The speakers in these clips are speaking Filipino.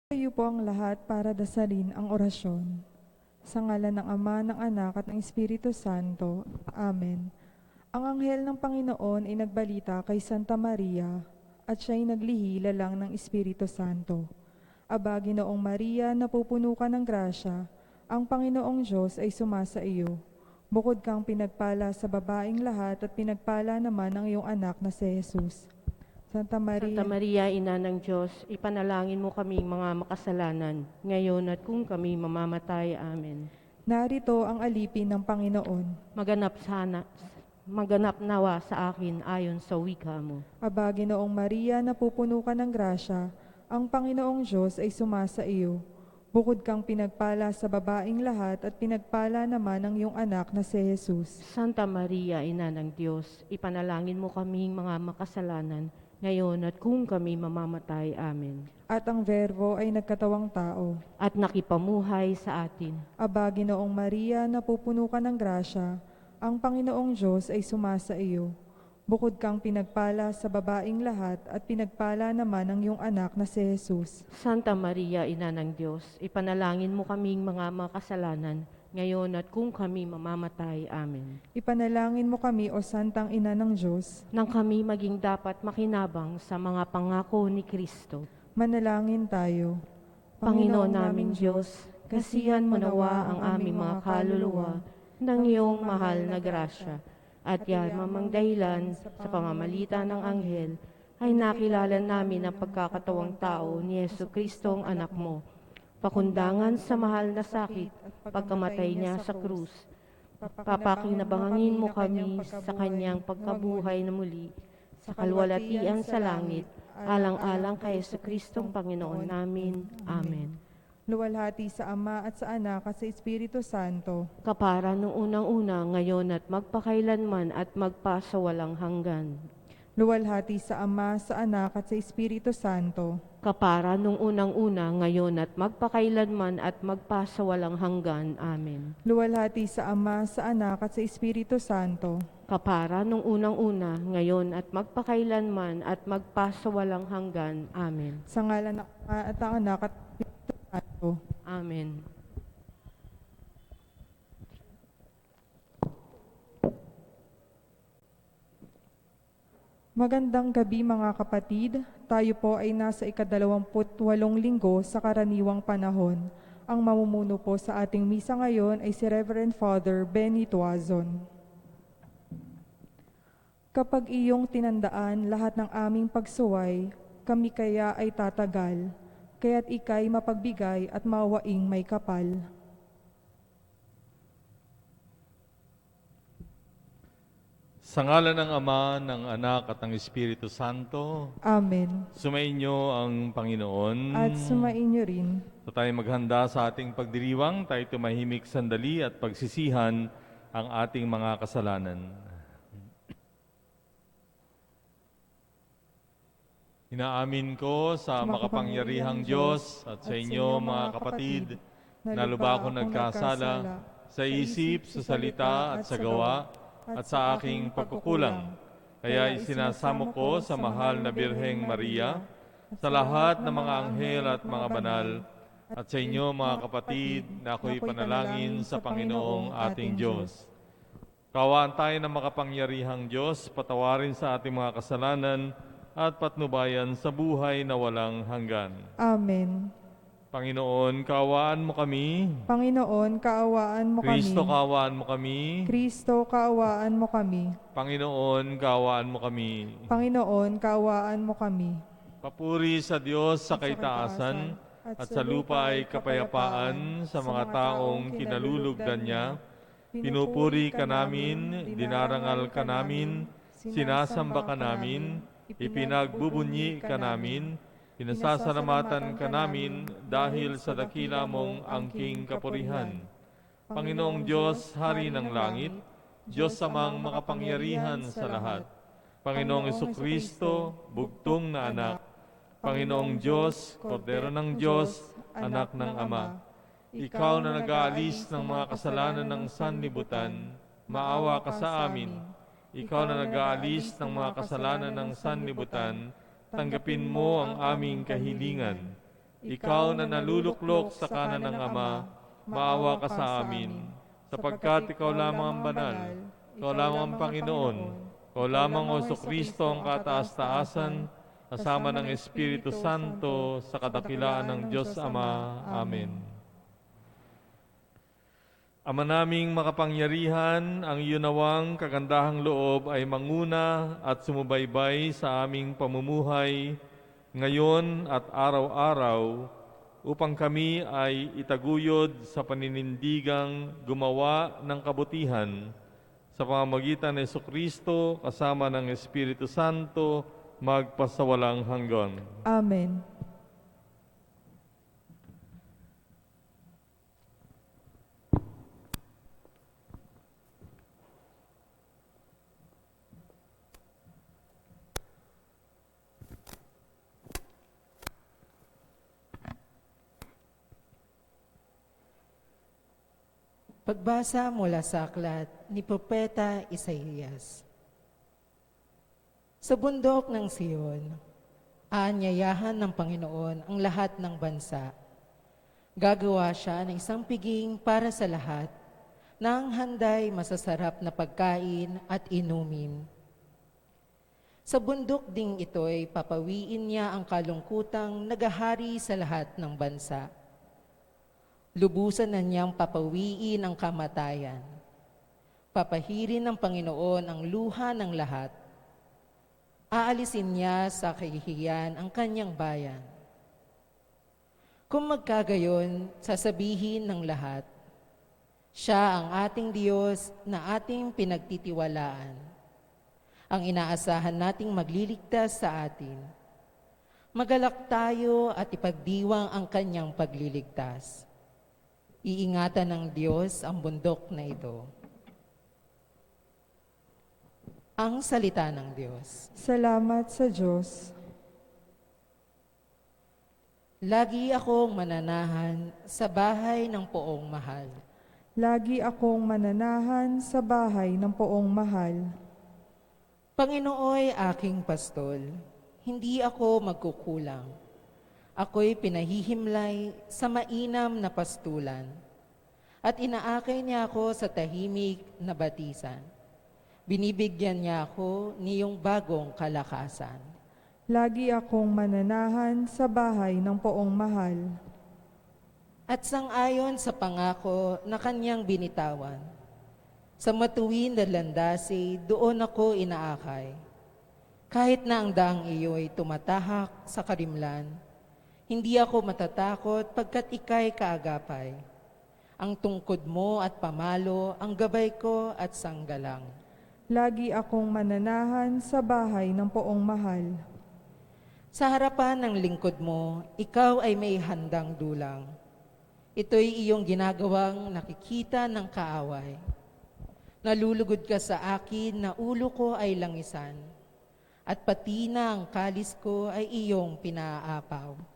Tayo po ang lahat para dasalin ang orasyon. Sa ngalan ng Ama, ng Anak at ng Espiritu Santo. Amen. Ang anghel ng Panginoon ay nagbalita kay Santa Maria at siya'y naglihila lang ng Espiritu Santo. Aba, Ginoong Maria, napupuno ka ng grasya, ang Panginoong Diyos ay sumasa iyo. Bukod kang pinagpala sa babaing lahat at pinagpala naman ang iyong anak na si Jesus. Santa Santa Maria, Maria, Ina ng Diyos, ipanalangin mo kaming mga makasalanan, ngayon at kung kami mamamatay. Amen. narito ang alipin ng Panginoon. Maganap nawa sa akin ayon sa wika mo. Aba, Ginoong Maria, napupuno ka ng grasya, ang Panginoong Diyos ay sumasa iyo. Bukod kang pinagpala sa babaing lahat at pinagpala naman ang iyong anak na si Jesus. Santa Maria, Ina ng Diyos, ipanalangin mo kaming mga makasalanan, ngayon at kung kami mamamatay. Amen. At ang Verbo ay nagkatawang tao. At nakipamuhay sa atin. Aba, Ginoong Maria, napupuno ka ng grasya, ang Panginoong Diyos ay sumasa iyo. Bukod kang pinagpala sa babaing lahat at pinagpala naman ang iyong anak na si Jesus. Santa Maria, Ina ng Diyos, ipanalangin mo kaming mga makasalanan, ngayon at kung kami mamamatay. Amen. Ipanalangin mo kami, O Santang Ina ng Diyos, Nang kami maging dapat makinabang sa mga pangako ni Kristo. manalangin tayo. Panginoon naming Diyos, kasihan mo nawa ang aming mga kaluluwa ng iyong mahal na grasya, at yamang dahilan sa pamamagitan ng anghel ay nakilala namin ang pagkakatawang tao ni Jesucristo ang anak mo, pakundangan sa mahal na sakit, pagkamatay niya sa krus. Papakinabanganin mo kami sa kanyang pagkabuhay na muli, sa kalwalatian sa langit, alang-alang kay Jesucristong Panginoon namin. Amen. Luwalhati sa Ama at sa Anak at sa Espiritu Santo. Kapara nung unang-una, ngayon at magpakailanman at magpasawalang hanggan. Luwalhati sa Ama, sa Anak at sa Espiritu Santo. Kapara nung unang-una, ngayon at magpakailanman at magpasawalang hanggan. Amen. Luwalhati sa Ama, sa Anak at sa Espiritu Santo. Kapara nung unang-una, ngayon at magpakailanman at magpasawalang hanggan. Amen. Sa ngalan ng Ama at ng Anak at ng Espiritu Santo. Amen. Magandang gabi mga kapatid. Tayo po ay nasa ika-28 linggo sa karaniwang panahon. Ang mamumuno po sa ating misa ngayon ay si Reverend Father Benny Tuazon. Kapag iyong tinandaan lahat ng aming pagsuway, kami kaya ay tatagal, kaya't ika'y mapagbigay at mawaing may kapal. Sa ngalan ng Ama, ng Anak at ng Espiritu Santo, Amen. sumainyo ang Panginoon. At sumainyo rin. So tayo maghanda sa ating pagdiriwang, tayo tumahimik sandali at pagsisihan ang ating mga kasalanan. Inaamin ko sa makapangyarihang Diyos at sa inyo mga kapatid, na lubha akong nagkasala sa isip, sa salita at sa gawa, at sa aking pagkukulang. Kaya isinasamo ko sa mahal na Birheng Maria, sa lahat ng mga anghel at mga banal, at sa inyo mga kapatid na ako'y panalangin sa Panginoong ating Diyos. Kawaan tayo ng makapangyarihang Diyos, patawarin sa ating mga kasalanan at patnubayan sa buhay na walang hanggan. Amen. Panginoon, kaawaan mo kami. Panginoon, kaawaan mo kami. Kristo, kaawaan mo kami. Kristo, kaawaan mo kami. Panginoon, kaawaan mo kami. Panginoon, kaawaan mo kami. Papuri sa Diyos sa kaitaasan at sa lupa ay kapayapaan sa mga taong kinalulugdan niya. Pinupuri ka namin, dinarangal ka namin, sinasamba ka namin, ipinagbubunyi ka namin, pinasasalamatan ka namin dahil sa dakila mong angking kapurihan. Panginoong Diyos, Hari ng Langit, Diyos amang makapangyarihan sa lahat. Panginoong Jesucristo, bugtong na anak. Panginoong Diyos, Kordero ng Diyos, anak ng Ama. Ikaw na nag-aalis ng mga kasalanan ng sanlibutan, maawa ka sa amin. Ikaw na nag-aalis ng mga kasalanan ng sanlibutan, tanggapin mo ang aming kahilingan. Ikaw na naluluklok sa kanan ng Ama, maawa ka sa amin. Sapagkat Ikaw lamang ang banal, Ikaw lamang ang Panginoon, Ikaw lamang o Kristo ang kataas-taasan, kasama ng Espiritu Santo, sa kadakilaan ng Diyos Ama. Amen. Ama naming makapangyarihan, ang iyo nawang kagandahang loob ay manguna at sumubaybay sa aming pamumuhay ngayon at araw-araw upang kami ay itaguyod sa paninindigang gumawa ng kabutihan sa pamamagitan ng Jesucristo kasama ng Espiritu Santo magpasawalang hanggan. Amen. Pagbasa mula sa aklat ni Propeta Isaías. Sa bundok ng Siyon, aanyayahan ng Panginoon ang lahat ng bansa. Gagawa siya ng isang piging para sa lahat, ng handay masasarap na pagkain at inumin. Sa bundok ding ito'y papawiin niya ang kalungkutang nagahari sa lahat ng bansa. Lubusan na niyang papawiin ang kamatayan. Papahirin ng Panginoon ang luha ng lahat. Aalisin niya sa kahihiyan ang kanyang bayan. Kung magkagayon, sasabihin ng lahat, siya ang ating Diyos na ating pinagtitiwalaan, ang inaasahan nating magliligtas sa atin. Magalak tayo at ipagdiwang ang kanyang pagliligtas. Iingatan ng Diyos ang bundok na ito. Ang salita ng Diyos. Salamat sa Diyos. Lagi akong mananahan sa bahay ng poong mahal. Lagi akong mananahan sa bahay ng poong mahal. Panginooy aking pastol, hindi ako magkukulang. Ako'y pinahihimlay sa mainam na pastulan, at inaakay niya ako sa tahimik na batisan. Binibigyan niya ako niyong bagong kalakasan. Lagi akong mananahan sa bahay ng poong mahal. At sang-ayon sa pangako na kanyang binitawan, sa matuwid na landasi, doon ako inaakay. Kahit na ang daang iyo'y tumatahak sa karimlan, hindi ako matatakot pagkat ika'y kaagapay. Ang tungkod mo at pamalo, ang gabay ko at sanggalang. Lagi akong mananahan sa bahay ng poong mahal. Sa harapan ng lingkod mo, ikaw ay may handang dulang. Ito'y iyong ginagawang nakikita ng kaaway. Nalulugod ka sa akin na ulo ko ay langisan, at pati na ang kalis ko ay iyong pinaapaw.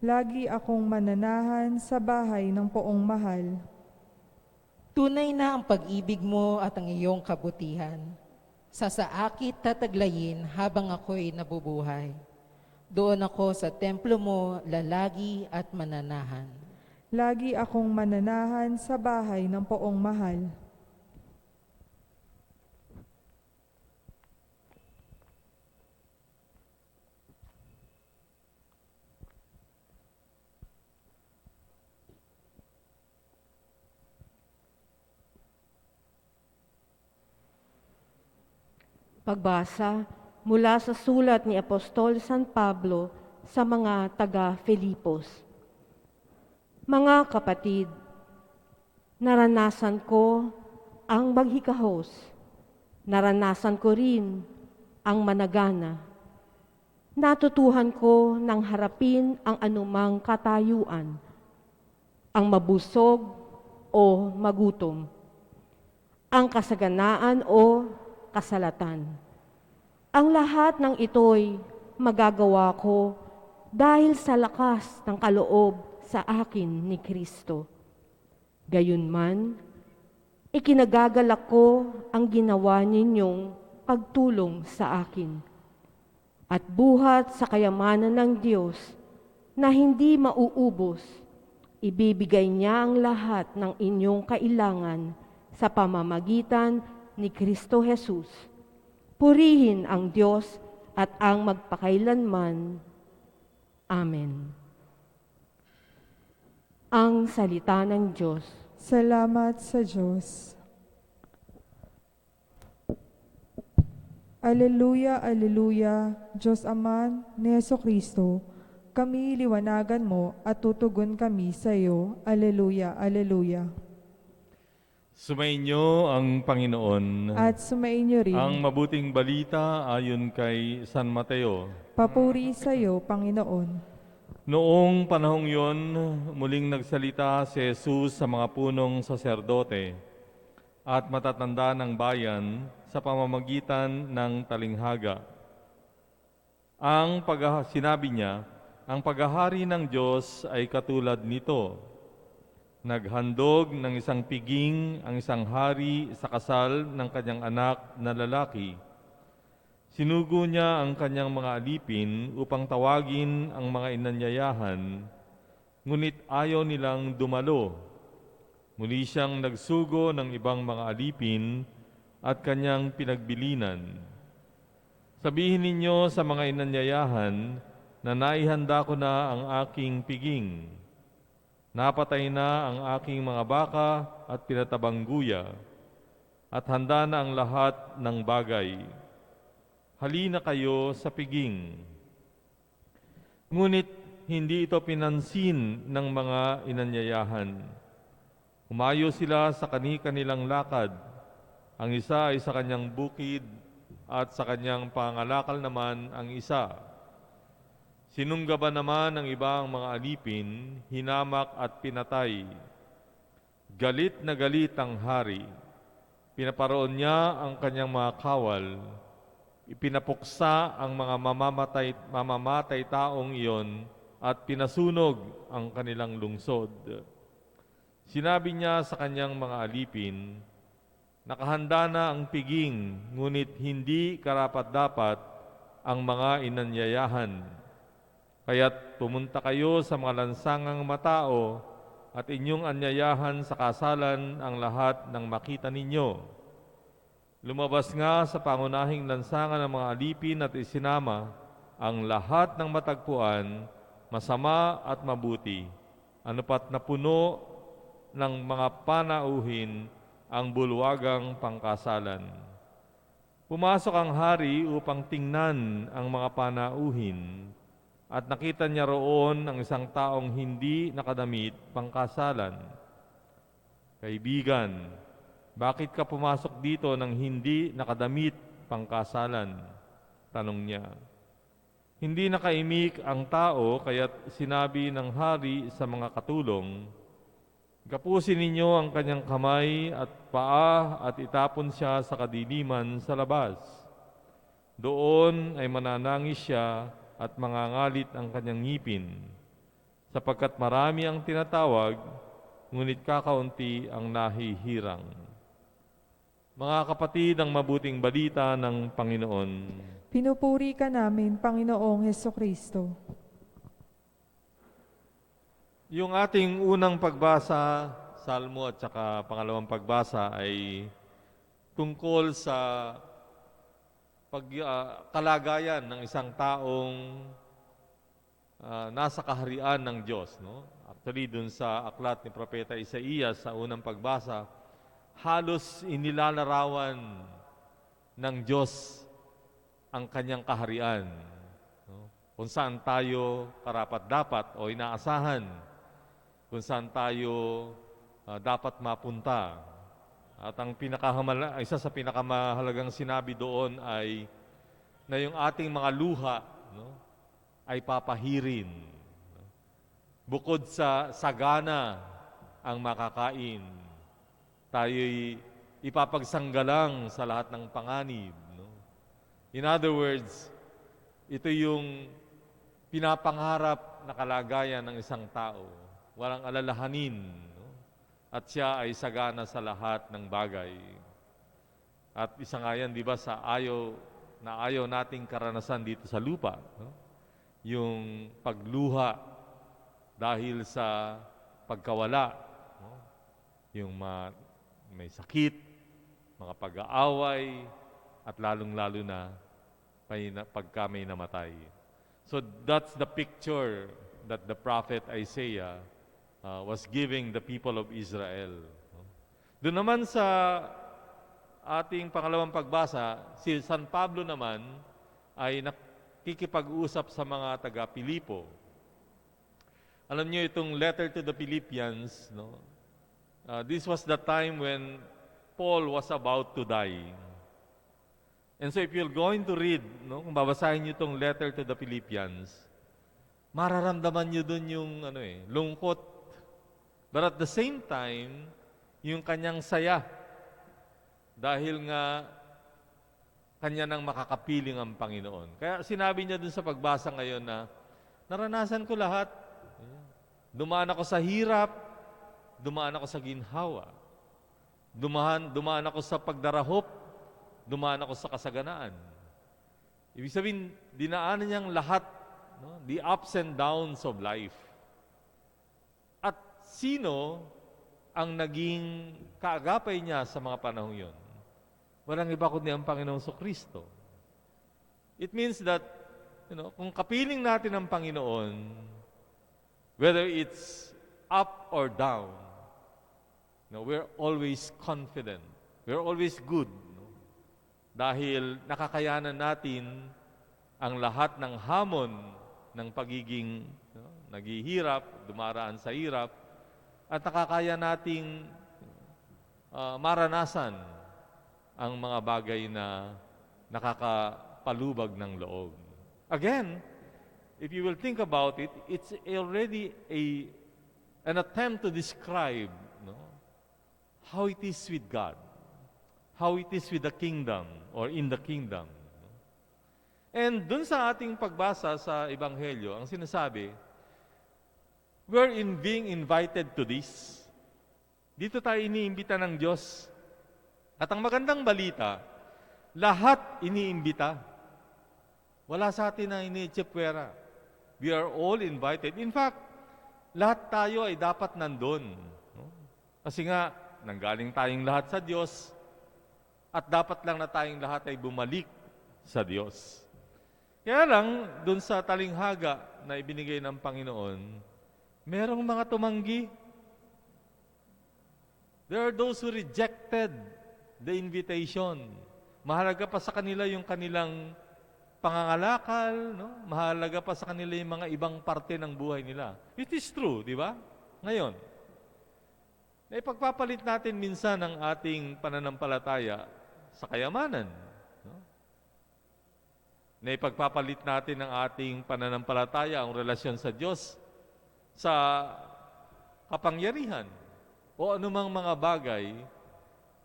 Lagi akong mananahan sa bahay ng poong mahal. Tunay na ang pag-ibig mo at ang iyong kabutihan. Sa saakit tataglayin habang ako'y nabubuhay. Doon ako sa templo mo, lalagi at mananahan. Lagi akong mananahan sa bahay ng poong mahal. Pagbasa mula sa sulat ni Apostol San Pablo sa mga taga-Filipos. Mga kapatid, naranasan ko ang maghikahos. Naranasan ko rin ang managana. Natutuhan ko ng harapin ang anumang katayuan, ang mabusog o magutom, ang kasaganaan o kasalatan. Ang lahat ng ito'y magagawa ko dahil sa lakas ng kaloob sa akin ni Kristo. Gayunman, ikinagagalak ko ang ginawa ninyong pagtulong sa akin. At buhat sa kayamanan ng Diyos, na hindi mauubos. Ibibigay niya ang lahat ng inyong kailangan sa pamamagitan ni Kristo Jesus. Purihin ang Diyos at ang magpakailanman. Amen. Ang salita ng Diyos. Salamat sa Diyos. Aleluya, aleluya, Diyos Ama ni Jesucristo, kami liwanagan mo at tutugon kami sa iyo. Aleluya, aleluya. Sumainyo ang Panginoon. At sumainyo rin, Ang mabuting balita ayon kay San Mateo. papuri sa iyo, Panginoon. Noong panahong yon, muling nagsalita si Jesus sa mga punong saserdote at matatanda ng bayan sa pamamagitan ng talinghaga. Sinabi niya, ang paghahari ng Diyos ay katulad nito. Naghandog ng isang piging ang isang hari sa kasal ng kanyang anak na lalaki. Sinugo niya ang kanyang mga alipin upang tawagin ang mga inanyayahan, ngunit ayaw nilang dumalo. Muli siyang nagsugo ng ibang mga alipin at kanyang pinagbilinan. Sabihin ninyo sa mga inanyayahan na naihanda ko na ang aking piging. Napatay na ang aking mga baka at pinatabang guya, at handa na ang lahat ng bagay. Halina kayo sa piging. Ngunit hindi ito pinansin ng mga inanyayahan. Humayo sila sa kani-kanilang lakad. Ang isa ay sa kanyang bukid at sa kanyang pangalakal naman ang isa. Sinunggaban naman ng ibang mga alipin, hinamak at pinatay. Galit na galit ang hari. Pinaparoon niya ang kanyang mga kawal. Ipinapuksa ang mga mamamatay taong iyon at pinasunog ang kanilang lungsod. Sinabi niya sa kanyang mga alipin, nakahanda na ang piging, ngunit hindi karapat-dapat ang mga inanyayahan. Kaya't pumunta kayo sa mga lansangang matao at inyong anyayahan sa kasalan ang lahat ng makita ninyo. Lumabas nga sa pangunahing lansangan ng mga alipin at isinama ang lahat ng matagpuan, masama at mabuti, anupat na puno ng mga panauhin ang bulwagang pangkasalan. Pumasok ang hari upang tingnan ang mga panauhin, at nakita niya roon ang isang taong hindi nakadamit pangkasalan. Kaibigan, bakit ka pumasok dito nang hindi nakadamit pangkasalan? Tanong niya. Hindi nakaimik ang tao, kaya't sinabi ng hari sa mga katulong, gapusin ninyo ang kanyang kamay at paa at itapon siya sa kadiliman sa labas. Doon ay mananangis siya at mangangalit ang kanyang ngipin, sapagkat marami ang tinatawag, ngunit kakaunti ang nahihirang. Mga kapatid, ang mabuting balita ng Panginoon. Pinupuri ka namin, Panginoong Hesukristo. Yung ating unang pagbasa, Salmo at saka pangalawang pagbasa ay tungkol sa kalagayan ng isang taong nasa kaharian ng Diyos. No? Actually, dun sa aklat ni Propeta Isaías sa unang pagbasa, halos inilalarawan ng Diyos ang kanyang kaharian. No? Kung saan tayo karapat-dapat o inaasahan, kung saan tayo dapat mapunta. At ang isa sa pinakamahalagang sinabi doon ay na yung ating mga luha, no, ay papahirin. Bukod sa sagana ang makakain, tayo'y ipapagsanggalang sa lahat ng panganib. No? In other words, ito yung pinapangarap na kalagayan ng isang tao. Walang alalahanin. At siya ay sagana sa lahat ng bagay. At isa nga yan, di ba, sa ayaw nating karanasan dito sa lupa. No? Yung pagluha dahil sa pagkawala, no? Yung may sakit, mga pag-aaway, at lalong-lalo na pagka may namatay. So that's the picture that the prophet Isaiah was giving the people of Israel. Doon naman sa ating pangalawang pagbasa, si San Pablo naman ay nakikipag-usap sa mga taga-Pilipo. Alam niyo itong letter to the Philippians, no? This was the time when Paul was about to die. And so if you're going to read, no, kung babasahin niyo itong letter to the Philippians, mararamdaman niyo dun yung lungkot. But at the same time, yung kanyang saya dahil nga kanya nang makakapiling ang Panginoon. Kaya sinabi niya dun sa pagbasa ngayon na naranasan ko lahat. Dumaan ako sa hirap, dumaan ako sa ginhawa, dumaan ako sa pagdarahop, dumaan ako sa kasaganaan. Ibig sabihin, dinaanan niyang lahat, no? The ups and downs of life. At sino ang naging kaagapay niya sa mga panahong yon? Walang iba kundi ang Panginoong Kristo. It means that, kung kapiling natin ang Panginoon, whether it's up or down, we're always confident. We're always good. Dahil nakakayanan natin ang lahat ng hamon ng pagiging naghihirap, dumaraan sa hirap, at nakakaya nating maranasan ang mga bagay na nakakapalubag ng loob. Again, if you will think about it, it's already an attempt to describe how it is with God, how it is with the kingdom or in the kingdom. And dun sa ating pagbasa sa Ebanghelyo, ang sinasabi, we're being invited to this. Dito tayo iniimbita ng Diyos. At ang magandang balita, lahat iniimbita. Wala sa atin na iniitsipwera. We are all invited. In fact, lahat tayo ay dapat nandun. Kasi nga, nanggaling tayong lahat sa Diyos at dapat lang na tayong lahat ay bumalik sa Diyos. Kaya lang, dun sa talinghaga na ibinigay ng Panginoon, merong mga tumanggi. There are those who rejected the invitation. Mahalaga pa sa kanila yung kanilang pangangalakal, mahalaga pa sa kanila yung mga ibang parte ng buhay nila. It is true, di ba? Ngayon, naipagpapalit natin minsan ang ating pananampalataya sa kayamanan. Naipagpapalit natin ang ating pananampalataya, ang relasyon sa Diyos, sa kapangyarihan o anumang mga bagay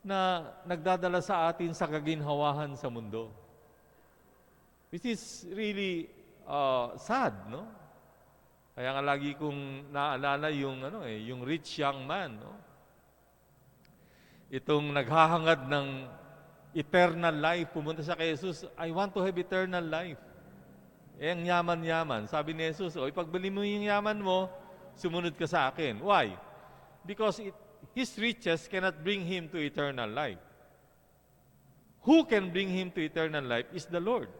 na nagdadala sa atin sa kaginhawahan sa mundo. Which is really sad, no? Kaya nga lagi kong naalala yung rich young man, no? Itong naghahangad ng eternal life, pumunta siya kay Jesus, I want to have eternal life. Ang yaman-yaman. Sabi ni Jesus, ipagbili mo yung yaman mo, sumunod ka sa akin. Why? Because his riches cannot bring him to eternal life. Who can bring him to eternal life is the Lord.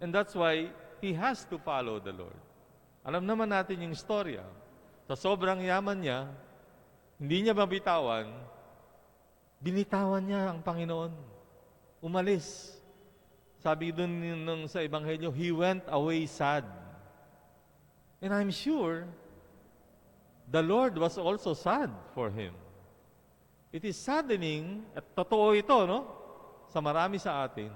And that's why he has to follow the Lord. Alam naman natin yung istorya. Sa sobrang yaman niya, hindi niya mabitawan, binitawan niya ang Panginoon. Umalis. Sabi dun sa Ebanghelyo, he went away sad. And I'm sure the Lord was also sad for him. It is saddening, at totoo ito, no? Sa marami sa atin,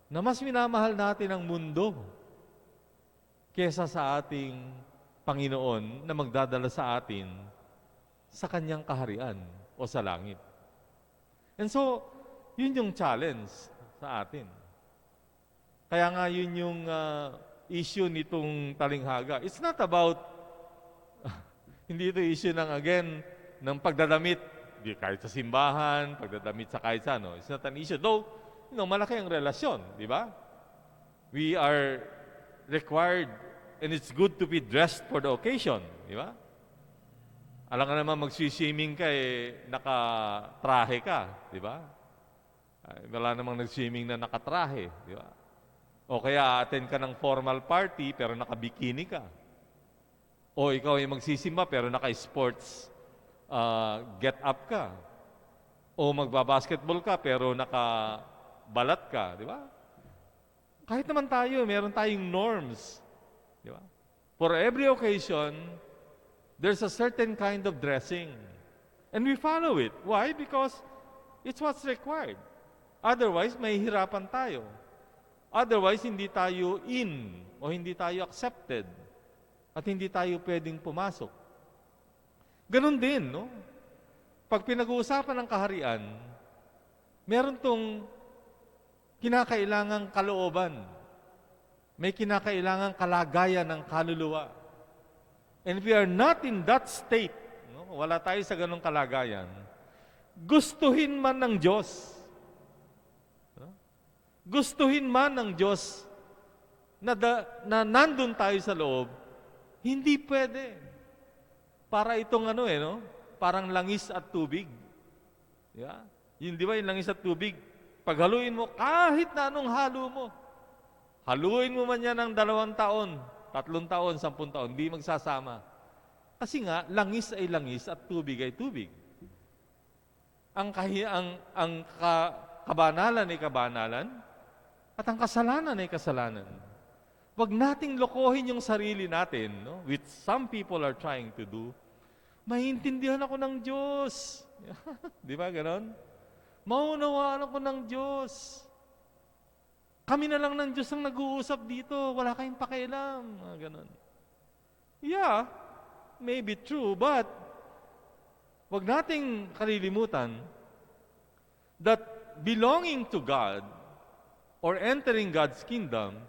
na mas minamahal natin ang mundo kesa sa ating Panginoon na magdadala sa atin sa Kanyang kaharian o sa langit. And so, yun yung challenge sa atin. Kaya nga yun yung issue nitong talinghaga. It's not about, hindi ito issue ng pagdadamit, kahit sa simbahan, pagdadamit sa kahit sa ano. It's not an issue. Though, malaki ang relasyon, di ba? We are required And it's good to be dressed for the occasion, di ba? Alam ka naman, mag-swimming ka, nakatrahe ka, di ba? Wala namang nag-swimming na nakatrahe, di ba? O kaya attend ka ng formal party pero naka-bikini ka. O ikaw ay magsisimba pero naka-sports get up ka. O magbabasketball ka pero naka-balat ka, di ba? Kahit naman tayo, meron tayong norms. Di ba? For every occasion, there's a certain kind of dressing. And we follow it. Why? Because it's what's required. Otherwise, may hirapan tayo. Otherwise, hindi tayo in o hindi tayo accepted. At hindi tayo pwedeng pumasok. Ganon din, no? Pag pinag-uusapan ng kaharian, meron tong kinakailangang kalooban. May kinakailangang kalagayan ng kaluluwa. And if we are not in that state, no, wala tayo sa ganong kalagayan, gustuhin man ng Diyos, no? Gustuhin man ng Diyos na nandun tayo sa loob, hindi pwede. Para itong no? Parang langis at tubig. Yeah? Yun, di ba, yung langis at tubig, paghaluin mo, kahit na anong halo mo, haluin mo man yan ng 2 taon, 3 taon, 10 taon, di magsasama. Kasi nga, langis ay langis at tubig ay tubig. Kabanalan ay kabanalan, at ang kasalanan ay kasalanan. Huwag nating lokohin yung sarili natin, no? Which some people are trying to do. Maintindihan ako ng Diyos. Di ba ganon? Maunawaan ako ng Diyos. Kami na lang ng Diyos ang nag-uusap dito. Wala kayong pakialam. Ganon. Yeah, maybe true, but wag nating kalilimutan that belonging to God or entering God's kingdom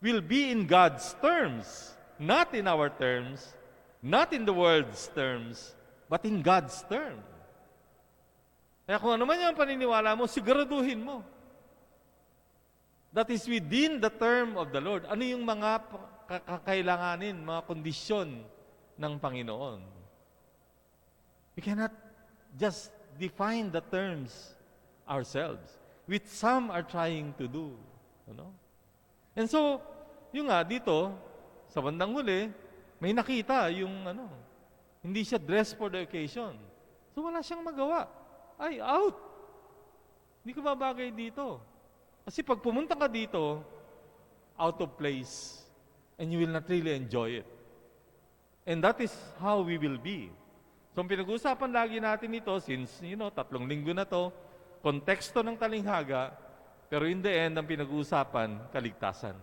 will be in God's terms, not in our terms, not in the world's terms, but in God's terms. Kaya kung ano man yung paniniwala mo, siguraduhin mo. That is within the term of the Lord. Ano yung mga kakailanganin, mga kondisyon ng Panginoon? We cannot just define the terms ourselves, which some are trying to do. Ano? And so, yung nga, dito, sa bandang huli, may nakita yung hindi siya dressed for the occasion. So wala siyang magawa. Ay, out! Hindi ko babagay dito. Kasi pag pumunta ka dito, out of place, and you will not really enjoy it. And that is how we will be. So, ang pinag-uusapan lagi natin ito, since, 3 linggo na to, konteksto ng talinghaga, pero in the end, ang pinag-uusapan, kaligtasan.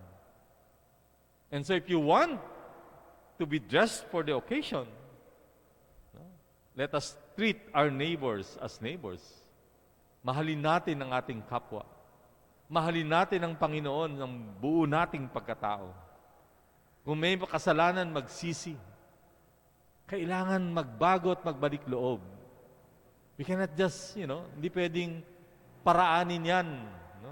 And so, if you want to be dressed for the occasion, let us treat our neighbors as neighbors. Mahalin natin ang ating kapwa. Mahalin natin ang Panginoon ng buo nating pagkatao. Kung may kasalanan, magsisi. Kailangan magbago at magbalik loob. We cannot just, hindi pwedeng paraanin yan. No?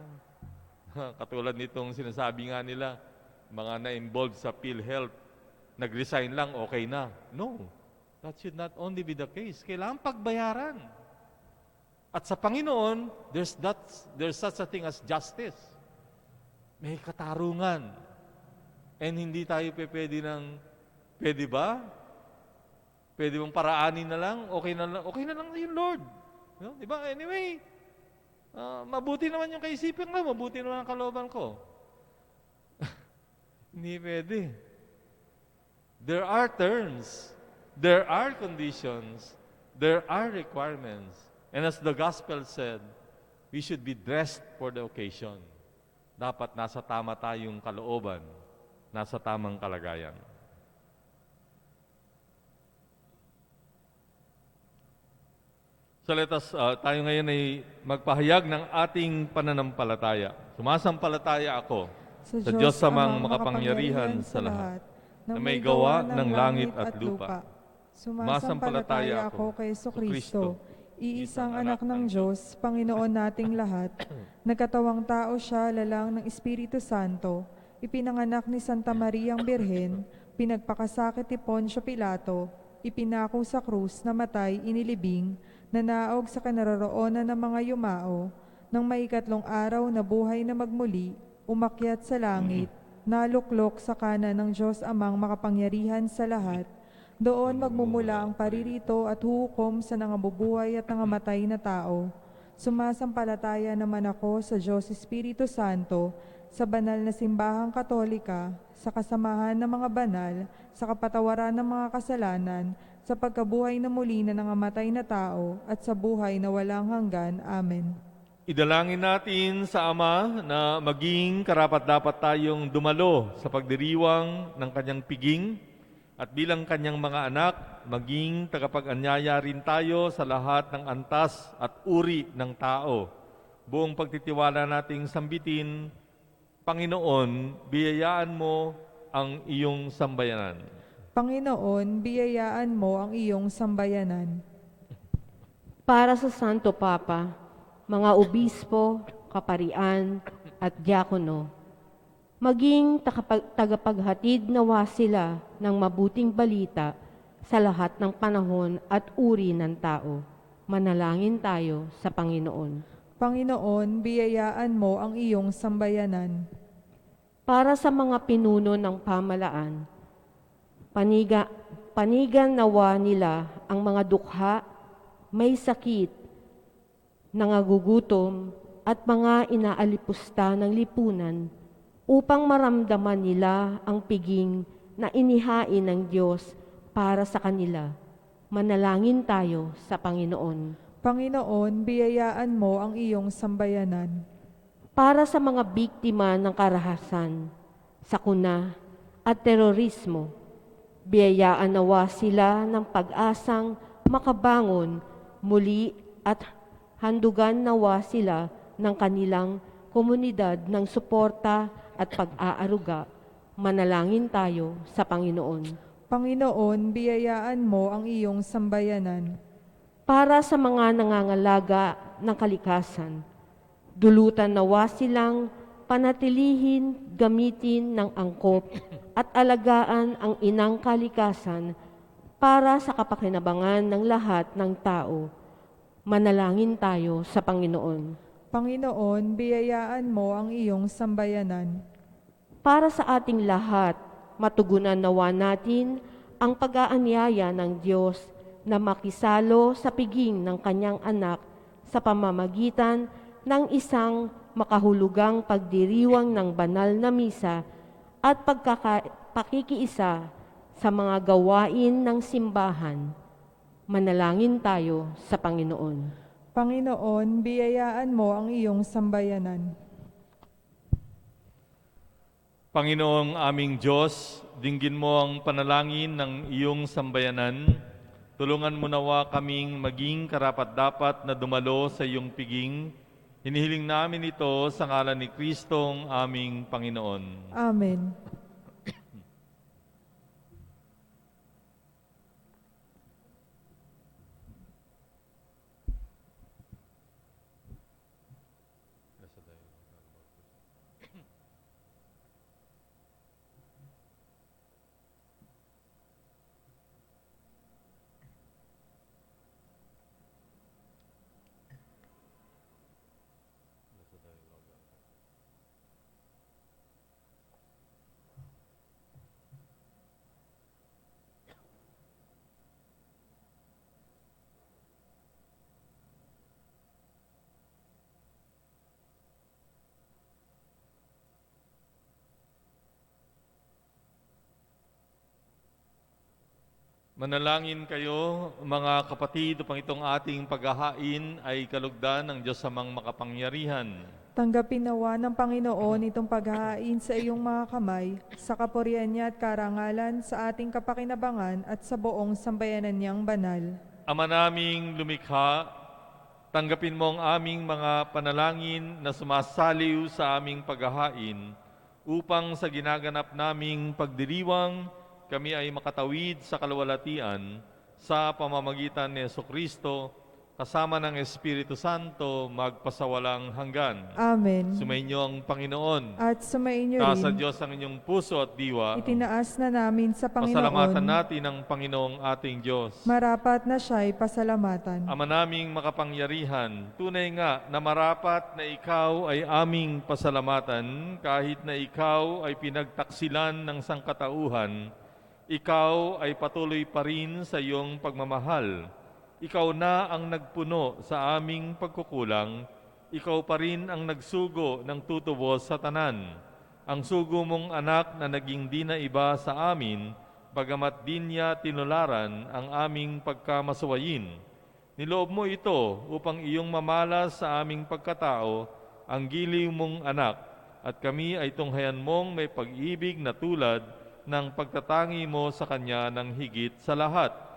Katulad nitong sinasabi nga nila, mga na-involved sa PhilHealth, nag-resign lang, okay na. No. That should not only be the case. Kailangan pagbayaran. At sa Panginoon, there's such a thing as justice. May katarungan. And hindi tayo pwede ba? Pwede bang paraanin na lang? Okay na lang yung Lord. Di ba? Anyway, mabuti naman yung kaisipan ko, mabuti naman ang kalooban ko. Hindi pwede. There are terms. There are conditions, there are requirements. And as the gospel said, we should be dressed for the occasion. Dapat nasa tama tayong kalooban, nasa tamang kalagayan. So let us, tayo ngayon ay magpahayag ng ating pananampalataya. Sumasampalataya ako sa Diyos amang makapangyarihan sa lahat, na may gawa ng langit at lupa. Sumasampalataya ako kay Kristo, iisang anak ng Diyos, Panginoon nating lahat, nagkatawang tao siya lalang ng Espiritu Santo, ipinanganak ni Santa Mariang Birhen, pinagpakasakit ni Poncio Pilato, ipinako sa krus, namatay, inilibing, nanaog sa kinaroroonan ng mga yumao, nang maikatlong araw na buhay na magmuli, umakyat sa langit, naluklok sa kanan ng Diyos Amang makapangyarihan sa lahat. Doon magmumula ang paririto at huhukom sa nangabubuhay at nangamatay na tao. Sumasampalataya naman ako sa Diyos Espiritu Santo, sa banal na simbahang katolika, sa kasamahan ng mga banal, sa kapatawaran ng mga kasalanan, sa pagkabuhay na muli na nangamatay na tao, at sa buhay na walang hanggan. Amen. Idalangin natin sa Ama na maging karapat-dapat tayong dumalo sa pagdiriwang ng kanyang piging at bilang kanyang mga anak, maging tagapag-anyaya rin tayo sa lahat ng antas at uri ng tao. Buong pagtitiwala nating sambitin, Panginoon, biyayaan mo ang iyong sambayanan. Panginoon, biyayaan mo ang iyong sambayanan. Para sa Santo Papa, mga obispo, kaparian, at diakono, maging tagapaghatid nawa sila ng mabuting balita sa lahat ng panahon at uri ng tao. Manalangin tayo sa Panginoon. Panginoon, biyayaan mo ang iyong sambayanan. Para sa mga pinuno ng pamalaan, panigan nawa nila ang mga dukha, may sakit, nangagugutom at mga inaalipusta ng lipunan upang maramdaman nila ang piging na inihain ng Diyos para sa kanila. Manalangin tayo sa Panginoon. Panginoon, biyayaan mo ang iyong sambayanan. Para sa mga biktima ng karahasan, sakuna at terorismo, biyayaan nawa sila ng pag-asang makabangon muli at handugan nawa sila ng kanilang komunidad ng suporta at pag-aaruga. Manalangin tayo sa Panginoon. Panginoon, biyayaan mo ang iyong sambayanan. Para sa mga nangangalaga ng kalikasan, dulutan nawa silang panatilihin, gamitin ng angkop at alagaan ang inang kalikasan para sa kapakinabangan ng lahat ng tao. Manalangin tayo sa Panginoon. Panginoon, biyayaan mo ang iyong sambayanan. Para sa ating lahat, matugunan nawa natin ang pag-aanyaya ng Diyos na makisalo sa piging ng kanyang anak sa pamamagitan ng isang makahulugang pagdiriwang ng banal na misa at pakikiisa sa mga gawain ng simbahan. Manalangin tayo sa Panginoon. Panginoon, biyayaan mo ang iyong sambayanan. Panginoong aming Diyos, dinggin mo ang panalangin ng iyong sambayanan. Tulungan mo nawa kaming maging karapat-dapat na dumalo sa iyong piging. Hinihiling namin ito sa ngalan ni Kristong aming Panginoon. Amen. Manalangin kayo, mga kapatid, upang itong ating paghahain ay kalugdan ng Diyos Amang makapangyarihan. Tanggapin nawa ng Panginoon itong paghahain sa iyong mga kamay, sa kapurihan niya at karangalan, sa ating kapakinabangan at sa buong sambayanan niyang banal. Ama naming lumikha, tanggapin mo ang aming mga panalangin na sumasaliw sa aming paghahain upang sa ginaganap naming pagdiriwang kami ay makatawid sa kalwalatian sa pamamagitan ni Jesucristo, kasama ng Espiritu Santo, magpasawalang hanggan. Amen. Sumainyo ang Panginoon. At sumainyo Taas sa rin, Diyos ang inyong puso at diwa. itinaas na namin sa Pasalamatan Panginoon, natin ang Panginoong ating Diyos. marapat na siya'y pasalamatan. Ama naming makapangyarihan, tunay nga na marapat na ikaw ay aming pasalamatan kahit na ikaw ay pinagtaksilan ng sangkatauhan, ikaw ay patuloy pa rin sa iyong pagmamahal. Ikaw na ang nagpuno sa aming pagkukulang, ikaw pa rin ang nagsugo ng tutubos sa tanan. Ang sugo mong anak na naging di na iba sa amin, bagamat din niya tinularan ang aming pagkamasuwayin. Niloob mo ito upang iyong mamalas sa aming pagkatao ang giliw mong anak, at kami ay tunghayan mong may pag-ibig na tulad ng pagtatangi mo sa kanya ng higit sa lahat.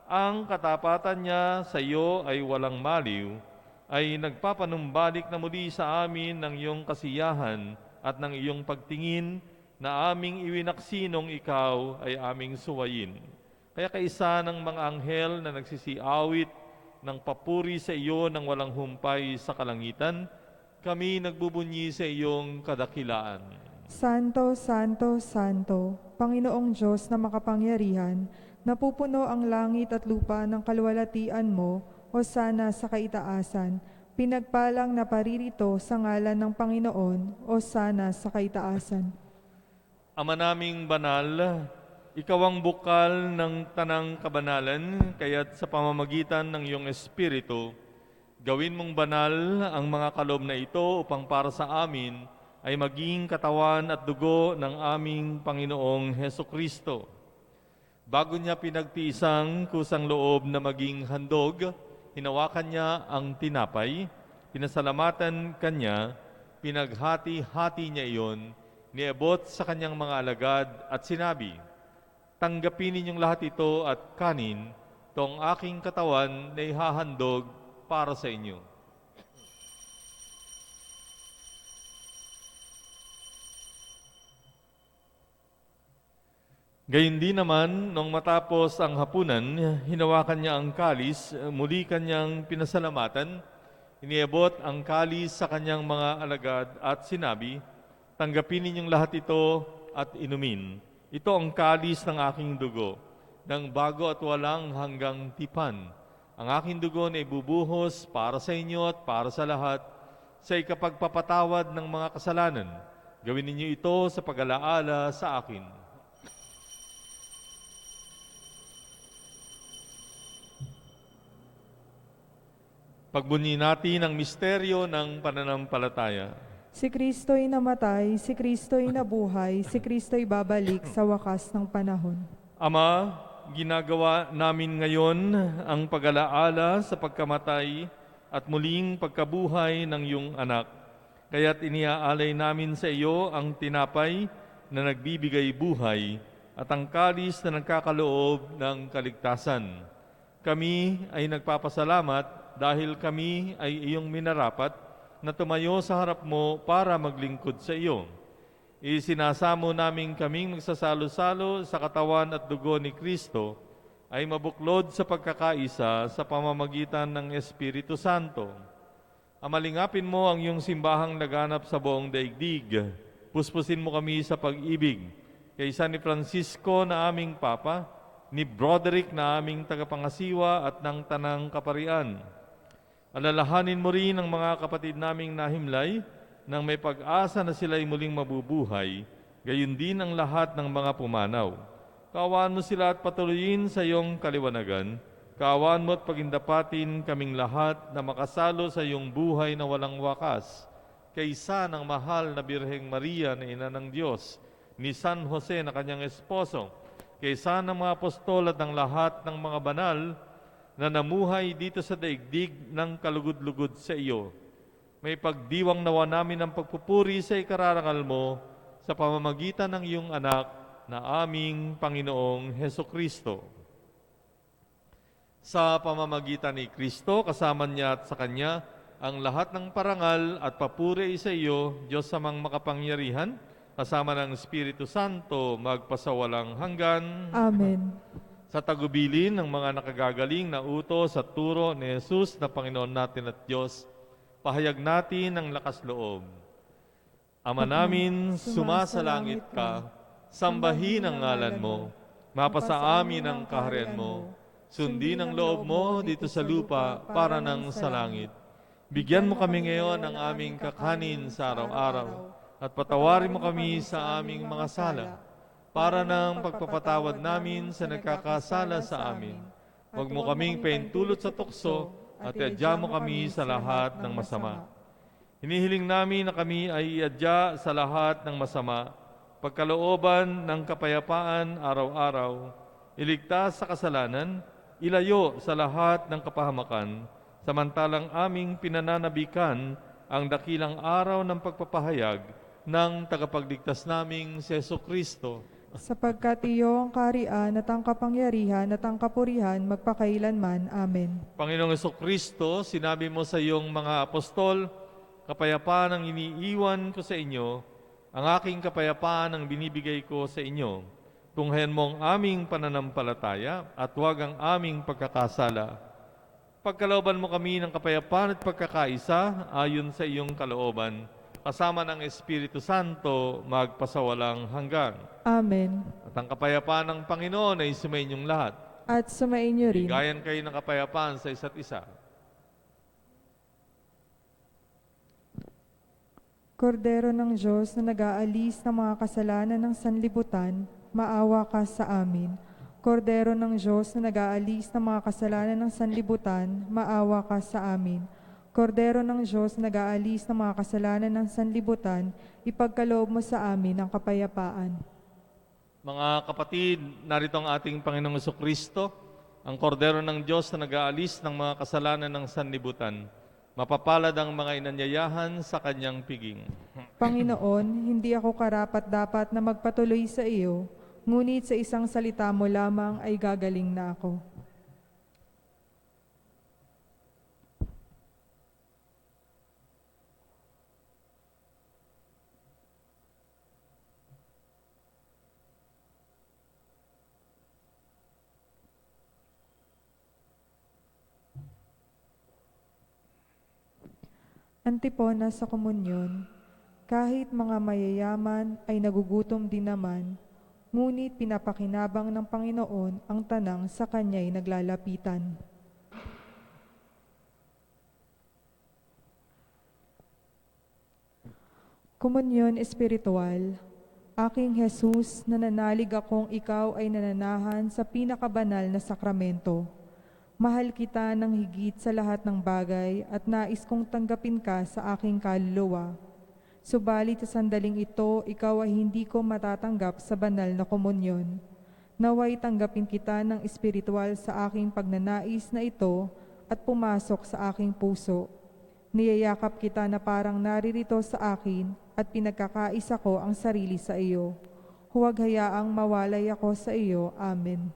Ang katapatan niya sa iyo ay walang maliw, ay nagpapanumbalik na muli sa amin ng iyong kasiyahan at ng iyong pagtingin na aming iwinaksinong ikaw ay aming suwayin. Kaya kaisa ng mga anghel na nagsisiawit ng papuri sa iyo ng walang humpay sa kalangitan, kami nagbubunyi sa iyong kadakilaan. Santo, Santo, Santo, Panginoong Diyos na makapangyarihan, napupuno ang langit at lupa ng kaluwalhatian mo, hosana sa kaitaasan. Pinagpalang na paririto sa ngalan ng Panginoon, hosana sa kaitaasan. Ama naming banal, ikaw ang bukal ng tanang kabanalan, kaya't sa pamamagitan ng iyong Espiritu, gawin mong banal ang mga kaloob na ito upang para sa amin ay maging katawan at dugo ng aming Panginoong Hesukristo. Bago niya pinagtiisang kusang loob na maging handog, hinawakan niya ang tinapay, pinasalamatan kanya, pinaghati-hati niya iyon, niabot sa kanyang mga alagad at sinabi, "Tanggapin ninyong lahat ito at kanin, itong aking katawan na ihahandog para sa inyo." Gayun din naman, nung matapos ang hapunan, hinawakan niya ang kalis, muli kanyang pinasalamatan, iniabot ang kalis sa kanyang mga alagad at sinabi, "Tanggapin ninyong lahat ito at inumin. Ito ang kalis ng aking dugo, ng bago at walang hanggang tipan. Ang aking dugo na ibubuhos para sa inyo at para sa lahat, sa ikapagpapatawad ng mga kasalanan. Gawin ninyo ito sa pag-alaala sa akin." Pagbunyi natin ang misteryo ng pananampalataya. Si Kristo'y namatay, si Kristo'y nabuhay, si Kristo'y babalik sa wakas ng panahon. Ama, ginagawa namin ngayon ang pag-alaala sa pagkamatay at muling pagkabuhay ng iyong anak. Kaya't iniaalay namin sa iyo ang tinapay na nagbibigay buhay at ang kalis na nagkakaloob ng kaligtasan. Kami ay nagpapasalamat dahil kami ay iyong minarapat na tumayo sa harap mo para maglingkod sa iyo. Isinasamo namin kaming magsasalo-salo sa katawan at dugo ni Kristo ay mabuklod sa pagkakaisa sa pamamagitan ng Espiritu Santo. Amalingapin mo ang iyong simbahang laganap sa buong daigdig. Puspusin mo kami sa pag-ibig. Kaysa ni Francisco na aming Papa, ni Broderick na aming tagapangasiwa at ng Tanang Kaparian. Alalahanin mo rin ang mga kapatid naming nahimlay nang may pag-asa na sila'y muling mabubuhay, gayon din ang lahat ng mga pumanaw. Kaawaan mo sila at patuloyin sa iyong kaliwanagan. Kaawaan mo at pagindapatin kaming lahat na makasalo sa iyong buhay na walang wakas, kaysa ng mahal na Birheng Maria na Ina ng Diyos, ni San Jose na kanyang esposo, kaysa ng mga apostol at ng lahat ng mga banal na namuhay dito sa daigdig ng kalugod-lugod sa iyo. May pagdiwang nawa namin ang pagpupuri sa ikararangal mo sa pamamagitan ng iyong anak na aming Panginoong Hesukristo. Sa pamamagitan ni Kristo, kasama niya at sa Kanya, ang lahat ng parangal at papuri sa iyo, Diyos samang makapangyarihan, kasama ng Espiritu Santo, magpasawalang hanggan. Amen. sa tagubilin ng mga nakagagaling na utos at turo ni Jesus na Panginoon natin at Diyos, pahayag natin ang lakas loob. Ama namin, sumasalangit ka, sambahin ang ngalan mo, mapasa amin ang kaharian mo, sundin ang loob mo dito sa lupa para nang sa langit. Bigyan mo kami ngayon ng aming kakanin sa araw-araw, at patawarin mo kami sa aming mga sala, para ng pagpapatawad namin sa nagkakasala sa amin. Huwag mo kaming paintulot sa tukso, at iadya mo kami sa lahat ng masama. Hinihiling namin na kami ay iadya sa lahat ng masama, pagkalooban ng kapayapaan araw-araw, iligtas sa kasalanan, ilayo sa lahat ng kapahamakan, samantalang aming pinananabikan ang dakilang araw ng pagpapahayag ng tagapagligtas naming si Jesucristo. Sapagkat iyo ang kaharian at ang kapangyarihan at ang kapurihan magpakailanman. Amen. Panginoong Jesucristo, sinabi mo sa iyong mga apostol, kapayapaan ang iniiwan ko sa inyo, ang aking kapayapaan ang binibigay ko sa inyo. Tunghayan mo ang aming pananampalataya at huwag ang aming pagkakasala. Pagkalooban mo kami ng kapayapaan at pagkakaisa ayon sa iyong kalooban, kasama ng Espiritu Santo magpasawalang hanggan. Amen. At ang kapayapaan ng Panginoon ay sumainyong lahat. At sumainyo rin. Bigayan kayo ng kapayapaan sa isa't isa. Kordero ng Diyos na nag-aalis ng mga kasalanan ng sanlibutan, maawa ka sa amin. Kordero ng Diyos na nag-aalis ng mga kasalanan ng sanlibutan, maawa ka sa amin. Kordero ng Diyos na nag-aalis ng mga kasalanan ng sanlibutan, ipagkaloob mo sa amin ang kapayapaan. Mga kapatid, narito ang ating Panginoong Jesucristo, ang kordero ng Diyos na nag-aalis ng mga kasalanan ng sanlibutan. Mapapalad ang mga inanyayahan sa kanyang piging. Panginoon, hindi ako karapat-dapat na magpatuloy sa iyo, ngunit sa isang salita mo lamang ay gagaling na ako. Antipona sa komunyon, kahit mga mayayaman ay nagugutom din naman, ngunit pinapakinabang ng Panginoon ang tanang sa kanya'y naglalapitan. Komunyon espiritual, aking Jesus, nananalig akong ikaw ay nananahan sa pinakabanal na sakramento. Mahal kita ng higit sa lahat ng bagay at nais kong tanggapin ka sa aking kaluluwa. Subalit sa sandaling ito, ikaw ay hindi ko matatanggap sa banal na komunyon. Naway tanggapin kita ng espiritual sa aking pagnanais na ito at pumasok sa aking puso. Niyayakap kita na parang naririto sa akin at pinagkakaisa ko ang sarili sa iyo. Huwag hayaang mawalay ako sa iyo. Amen.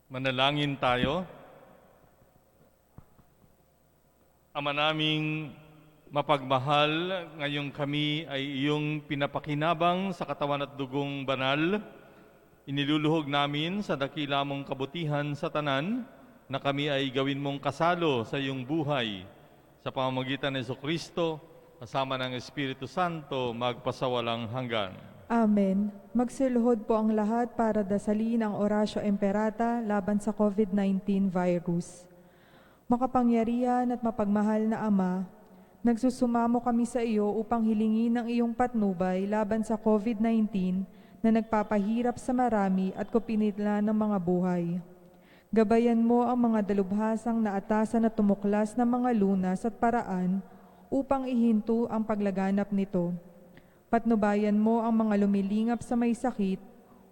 Manalangin tayo. Ama naming mapagmahal, ngayong kami ay iyong pinapakinabang sa katawan at dugong banal. Iniluluhog namin sa dakila mong kabutihan sa tanan na kami ay gawin mong kasalo sa iyong buhay sa pamamagitan ng Jesucristo kasama ng Espiritu Santo magpasawalang hanggan. Amen. Magsiluhod po ang lahat para dasalin ang Oratio Imperata laban sa COVID-19 virus. Makapangyarihan at mapagmahal na Ama, nagsusumamo kami sa iyo upang hilingin ang iyong patnubay laban sa COVID-19 na nagpapahirap sa marami at kupinitla ng mga buhay. Gabayan mo ang mga dalubhasang naatasan at tumuklas ng mga lunas at paraan upang ihinto ang paglaganap nito. Patnubayan mo ang mga lumilingap sa may sakit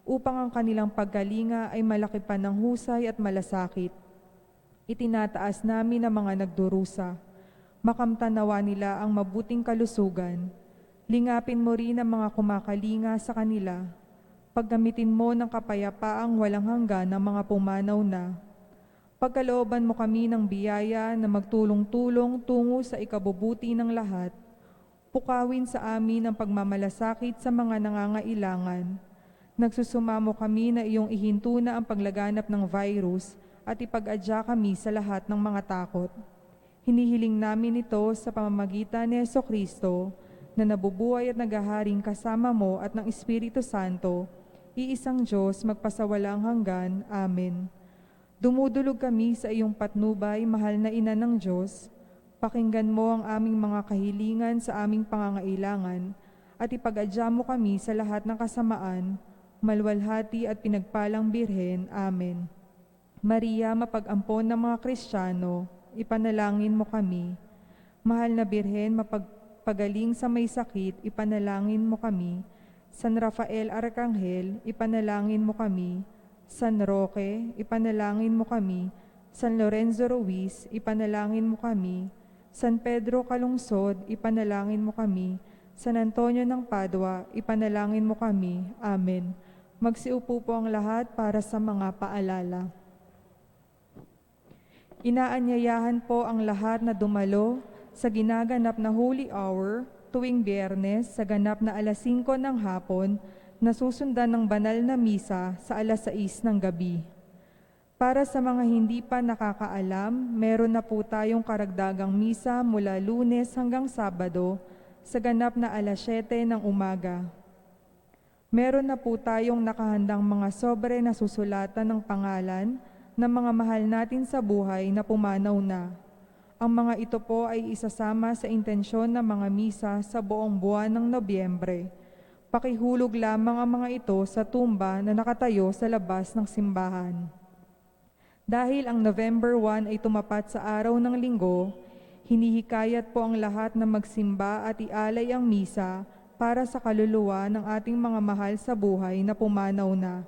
upang ang kanilang pagkalinga ay malaki pa ng husay at malasakit. Itinataas namin ang mga nagdurusa. Makamtanawa nila ang mabuting kalusugan. Lingapin mo rin ang mga kumakalinga sa kanila. Paggamitin mo ng kapayapaang walang hanggan ng mga pumanaw na. Pagkalooban mo kami ng biyaya na magtulong-tulong tungo sa ikabubuti ng lahat. Pukawin sa amin ang pagmamalasakit sa mga nangangailangan. Nagsusumamo kami na iyong ihinto na ang paglaganap ng virus at ipag-adya kami sa lahat ng mga takot. Hinihiling namin ito sa pamamagitan ni Jesucristo na nabubuhay at naghaharing kasama mo at ng Espiritu Santo, iisang Diyos magpasawalang hanggan. Amen. Dumudulog kami sa iyong patnubay, mahal na Ina ng Diyos. Pakinggan mo ang aming mga kahilingan sa aming pangangailangan at ipag-adya mo kami sa lahat ng kasamaan, malwalhati at pinagpalang Birhen. Amen. Maria, mapag-ampon ng mga Kristiyano, ipanalangin mo kami. Mahal na Birhen, mapagpagaling sa may sakit, ipanalangin mo kami. San Rafael Arcangel, ipanalangin mo kami. San Roque, ipanalangin mo kami. San Lorenzo Ruiz, ipanalangin mo kami. San Pedro Calungsod, ipanalangin mo kami. San Antonio ng Padua, ipanalangin mo kami. Amen. Magsiupo po ang lahat para sa mga paalala. Inaanyayahan po ang lahat na dumalo sa ginaganap na Holy Hour tuwing Biyernes sa ganap na alas 5 ng hapon na susundan ng banal na misa sa alas 6 ng gabi. Para sa mga hindi pa nakakaalam, meron na po tayong karagdagang misa mula Lunes hanggang Sabado sa ganap na alas 7 ng umaga. Meron na po tayong nakahandang mga sobre na susulatan ng pangalan ng mga mahal natin sa buhay na pumanaw na. Ang mga ito po ay isasama sa intensyon ng mga misa sa buong buwan ng Nobyembre. Pakihulog lamang ang mga ito sa tumba na nakatayo sa labas ng simbahan. Dahil ang November 1 ay tumapat sa araw ng linggo, hinihikayat po ang lahat na magsimba at ialay ang misa para sa kaluluwa ng ating mga mahal sa buhay na pumanaw na.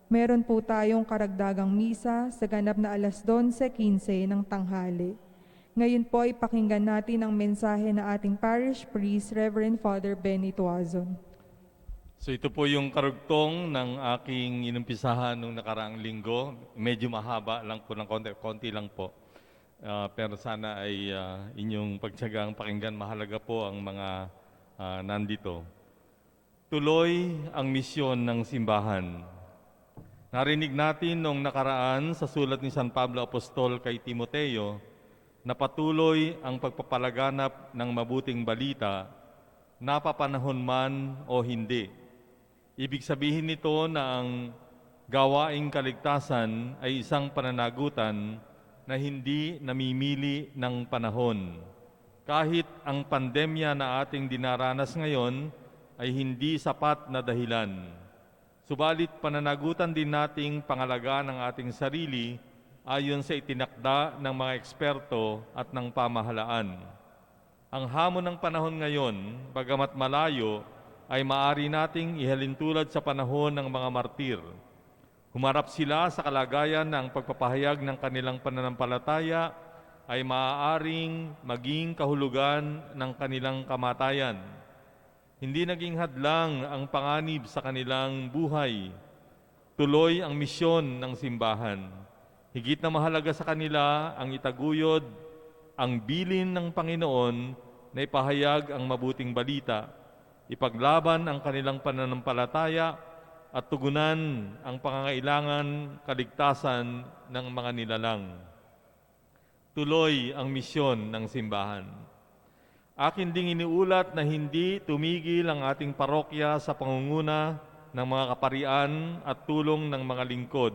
Meron po tayong karagdagang misa sa ganap na alas 12:15 ng tanghali. Ngayon po ay pakinggan natin ang mensahe na ating parish priest, Reverend Father Benny Tuazon. So ito po yung karugtong ng aking inumpisahan nung nakaraang linggo. Medyo mahaba lang po ng konti lang po. Pero sana ay inyong pagtiyagang pakinggan. Mahalaga po ang mga nandito. Tuloy ang misyon ng simbahan. Narinig natin nung nakaraan sa sulat ni San Pablo Apostol kay Timoteo na patuloy ang pagpapalaganap ng mabuting balita, napapanahon man o hindi. Ibig sabihin nito na ang gawaing kaligtasan ay isang pananagutan na hindi namimili ng panahon. Kahit ang pandemya na ating dinaranas ngayon ay hindi sapat na dahilan. Subalit pananagutan din nating pangalagaan ang ating sarili ayon sa itinakda ng mga eksperto at ng pamahalaan. Ang hamon ng panahon ngayon, bagamat malayo, ay maaari nating ihalintulad sa panahon ng mga martir. Humarap sila sa kalagayan ng pagpapahayag ng kanilang pananampalataya ay maaaring maging kahulugan ng kanilang kamatayan. Hindi naging hadlang ang panganib sa kanilang buhay. Tuloy ang misyon ng simbahan. Higit na mahalaga sa kanila ang itaguyod ang bilin ng Panginoon na ipahayag ang mabuting balita, ipaglaban ang kanilang pananampalataya at tugunan ang pangangailangan kaligtasan ng mga nilalang. Tuloy ang misyon ng simbahan. Akin ding iniulat na hindi tumigil ang ating parokya sa pangunguna ng mga kaparian at tulong ng mga lingkod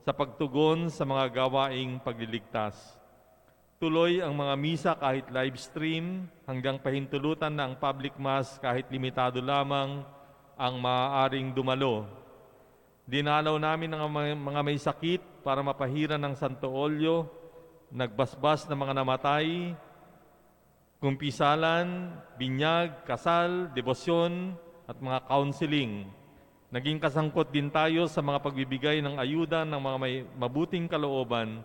sa pagtugon sa mga gawaing pagliligtas. Tuloy ang mga misa kahit live stream hanggang pahintulutan na ang public mass kahit limitado lamang ang maaaring dumalo. Dinalaw namin ang mga may sakit para mapahiran ng Santo Olyo, nagbasbas ng mga namatay, kumpisalan, binyag, kasal, debosyon at mga counseling. Naging kasangkot din tayo sa mga pagbibigay ng ayuda ng mga may mabuting kalooban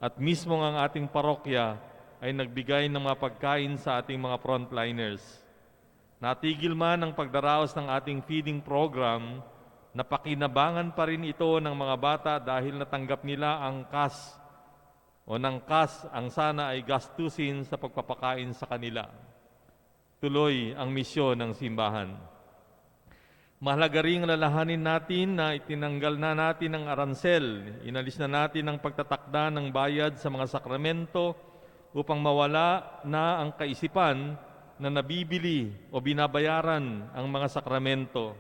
at mismo ang ating parokya ay nagbigay ng mga pagkain sa ating mga frontliners. Natigil man ang pagdaraos ng ating feeding program, napakinabangan pa rin ito ng mga bata dahil natanggap nila ang kas ang sana ay gastusin sa pagpapakain sa kanila. Tuloy ang misyon ng simbahan. Mahalaga ring lalahanin natin na itinanggal na natin ang aransel, inalis na natin ang pagtatakda ng bayad sa mga sakramento upang mawala na ang kaisipan na nabibili o binabayaran ang mga sakramento.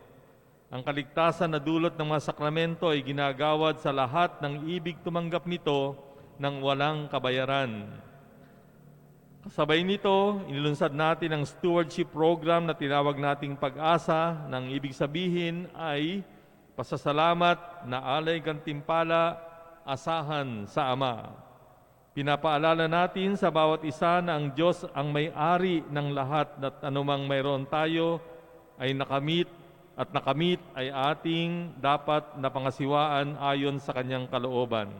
Ang kaligtasan na dulot ng mga sakramento ay ginagawad sa lahat ng ibig tumanggap nito ng walang kabayaran. Kasabay nito, inilunsad natin ang stewardship program na tinawag nating Pag-asa, nang ibig sabihin ay pasasalamat na alay gantimpala, asahan sa Ama. Pinapaalala natin sa bawat isa na ang Diyos ang may-ari ng lahat at anumang mayroon tayo ay nakamit ay ating dapat na pangasiwaan ayon sa Kanyang kalooban.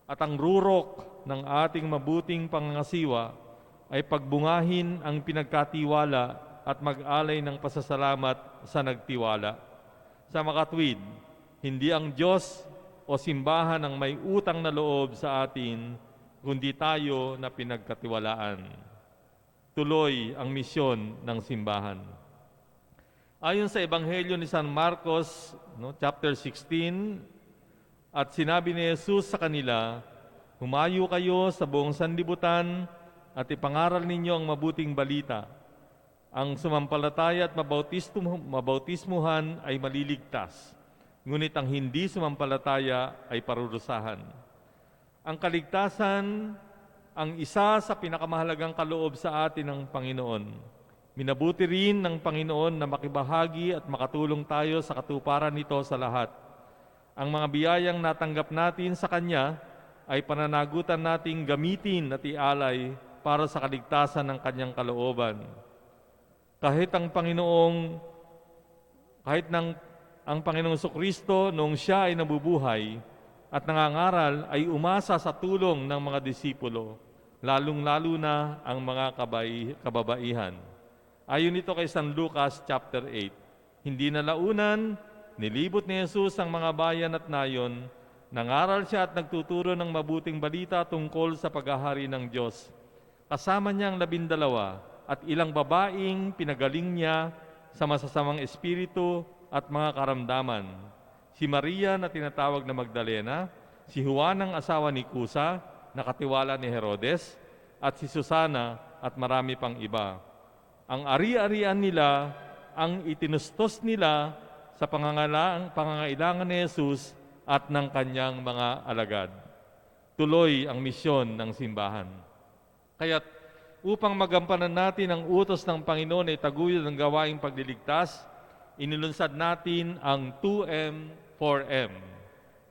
At ang rurok ng ating mabuting pangangasiwa ay pagbungahin ang pinagkatiwala at mag-alay ng pasasalamat sa nagtiwala. Sa makatwid, hindi ang Diyos o simbahan ang may utang na loob sa atin, kundi tayo na pinagkatiwalaan. Tuloy ang misyon ng simbahan. Ayon sa Ebanghelyo ni San Marcos, chapter 16, at sinabi ni Jesus sa kanila, "Humayo kayo sa buong sanlibutan at ipangaral ninyo ang mabuting balita. Ang sumampalataya at mabautismuhan ay maliligtas, ngunit ang hindi sumampalataya ay parurusahan." Ang kaligtasan ang isa sa pinakamahalagang kaloob sa atin ng Panginoon. Minabuti rin ng Panginoon na makibahagi at makatulong tayo sa katuparan nito sa lahat. Ang mga biyayang natanggap natin sa Kanya ay pananagutan nating gamitin at ialay para sa kaligtasan ng Kanyang kalooban. Kahit ang Panginoong Kristo noong Siya ay nabubuhay at nangangaral ay umasa sa tulong ng mga disipulo, lalong-lalo na ang mga kababaihan. Ayon ito kay San Lucas chapter 8, hindi nalaunan, nilibot ni Jesus ang mga bayan at nayon, nangaral siya at nagtuturo ng mabuting balita tungkol sa paghahari ng Diyos. Kasama niya ang 12 at ilang babaeng pinagaling niya sa masasamang espiritu at mga karamdaman. Si Maria na tinatawag na Magdalena, si Juan ang asawa ni Kusa, na katiwala ni Herodes, at si Susana at marami pang iba. Ang ari-arian nila ang itinustos nila sa pangangailangan ni Jesus at ng Kanyang mga alagad. Tuloy ang misyon ng simbahan. Kaya't upang magampanan natin ang utos ng Panginoon ay taguyod ng gawaing pagliligtas, inilunsad natin ang 2M, 4M.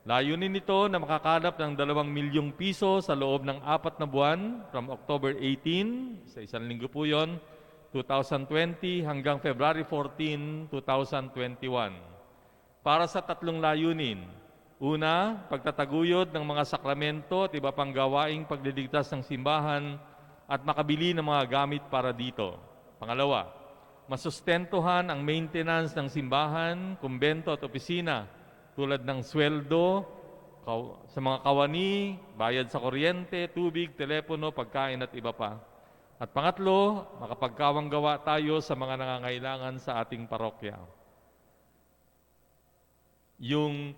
Layunin nito na makakalap ng 2 milyong piso sa loob ng 4 na buwan from October 18, sa isang linggo po yun, 2020 hanggang February 14, 2021. Para sa 3 layunin. Una, pagtataguyod ng mga sakramento at iba pang gawaing pagliligtas ng simbahan at makabili ng mga gamit para dito. Pangalawa, masustentuhan ang maintenance ng simbahan, kumbento at opisina tulad ng sweldo, sa mga kawani, bayad sa kuryente, tubig, telepono, pagkain at iba pa. At pangatlo, makapagkawang gawa tayo sa mga nangangailangan sa ating parokya. Yung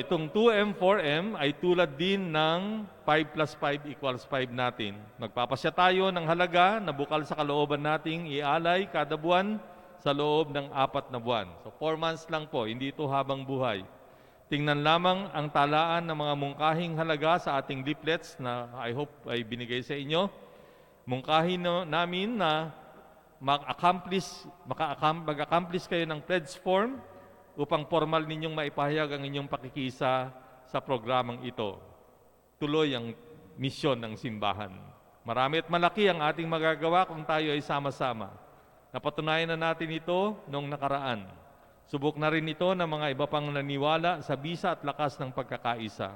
itong 2M, 4M ay tulad din ng 5 plus 5 equals 5 natin. Magpapasya tayo ng halaga na bukal sa kalooban nating ialay kada buwan sa loob ng 4 na buwan. So 4 months lang po, hindi ito habang buhay. Tingnan lamang ang talaan ng mga mungkahing halaga sa ating leaflets na I hope ay binigay sa inyo. Mungkahin namin na mag-accomplish kayo ng pledge form upang formal ninyong maipahayag ang inyong pakikisa sa programang ito. Tuloy ang misyon ng simbahan. Marami at malaki ang ating magagawa kung tayo ay sama-sama. Napatunayan na natin ito noong nakaraan. Subok na rin ito ng mga iba pang naniwala sa bisa at lakas ng pagkakaisa.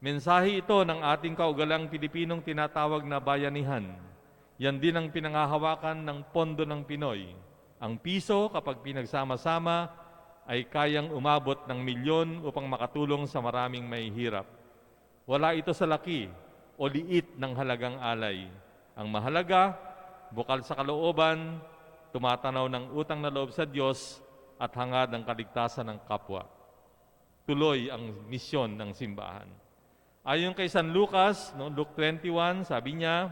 Mensahe ito ng ating kaugalang Pilipinong tinatawag na bayanihan. Yan din ang pinanghahawakan ng pondo ng Pinoy. Ang piso kapag pinagsama-sama ay kayang umabot ng milyon upang makatulong sa maraming may hirap. Wala ito sa laki o liit ng halagang alay. Ang mahalaga, bukal sa kalooban, tumatanaw ng utang na loob sa Diyos at hangad ng kaligtasan ng kapwa. Tuloy ang misyon ng simbahan. Ayon kay San Lucas, Luke 21, sabi niya,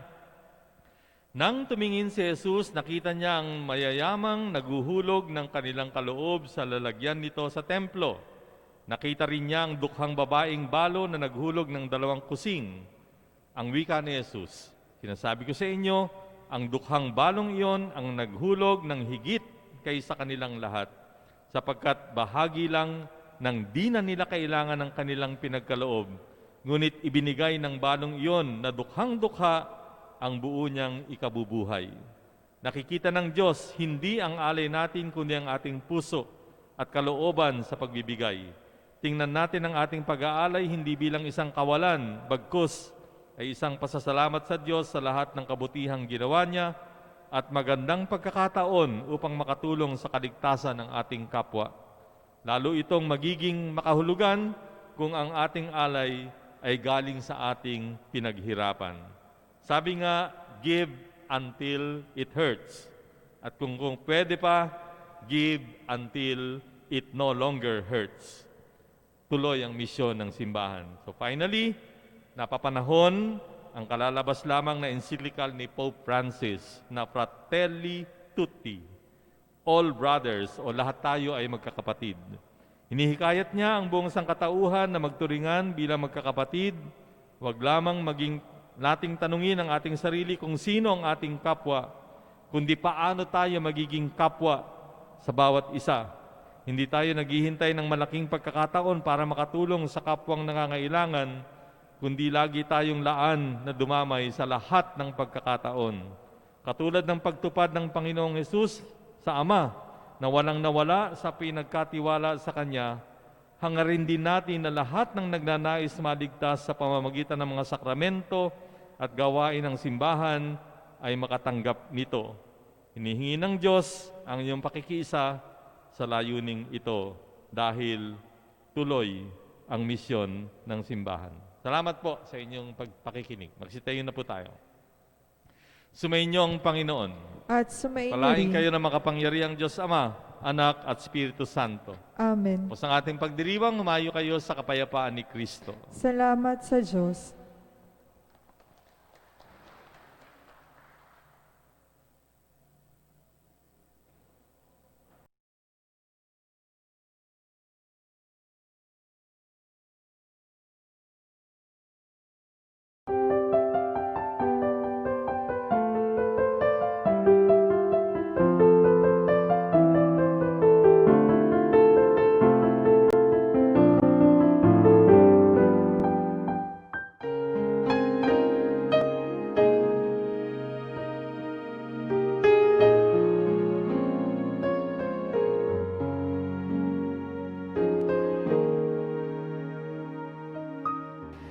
nang tumingin si Jesus, nakita niya ang mayayamang naguhulog ng kanilang kaloob sa lalagyan nito sa templo. Nakita rin niya ang dukhang babaeng balo na naghulog ng 2 kusing. Ang wika ni Jesus, sinasabi ko sa inyo, ang dukhang balong iyon ang naghulog ng higit kaysa kanilang lahat, sapagkat bahagi lang ng di na nila kailangan ng kanilang pinagkaloob, ngunit ibinigay ng balong iyon na dukhang-dukha ang buo niyang ikabubuhay. Nakikita ng Diyos hindi ang alay natin kundi ang ating puso at kalooban sa pagbibigay. Tingnan natin ang ating pag-aalay hindi bilang isang kawalan, bagkus ay isang pasasalamat sa Diyos sa lahat ng kabutihang ginawa niya at magandang pagkakataon upang makatulong sa kaligtasan ng ating kapwa. Lalo itong magiging makahulugan kung ang ating alay ay galing sa ating pinaghirapan. Sabi nga, give until it hurts. At kung pwede pa, give until it no longer hurts. Tuloy ang misyon ng simbahan. So finally, napapanahon ang kalalabas lamang na encyclical ni Pope Francis na Fratelli Tutti, all brothers o lahat tayo ay magkakapatid. Hinihikayat niya ang buong sangkatauhan na magturingan bilang magkakapatid. Huwag lamang nating tanungin ang ating sarili kung sino ang ating kapwa, kundi paano tayo magiging kapwa sa bawat isa. Hindi tayo naghihintay ng malaking pagkakataon para makatulong sa kapwang nangangailangan, kundi lagi tayong laan na dumamay sa lahat ng pagkakataon. Katulad ng pagtupad ng Panginoong Hesus sa Ama na walang nawala sa pinagkatiwala sa Kanya, hangarin din natin na lahat ng nagnanais maligtas sa pamamagitan ng mga sakramento at gawain ng simbahan ay makatanggap nito. Hinihingi ng Diyos ang iyong pakikiisa sa layuning ito dahil tuloy ang misyon ng simbahan. Salamat po sa inyong pakikinig. Magsitayo na po tayo. Sumainyo ang Panginoon. At sumainyo Palain rin. kayo ng makapangyarihang Diyos Ama, Anak at Espiritu Santo. Amen. O sa ating pagdiriwang, humayo kayo sa kapayapaan ni Kristo. Salamat sa Diyos.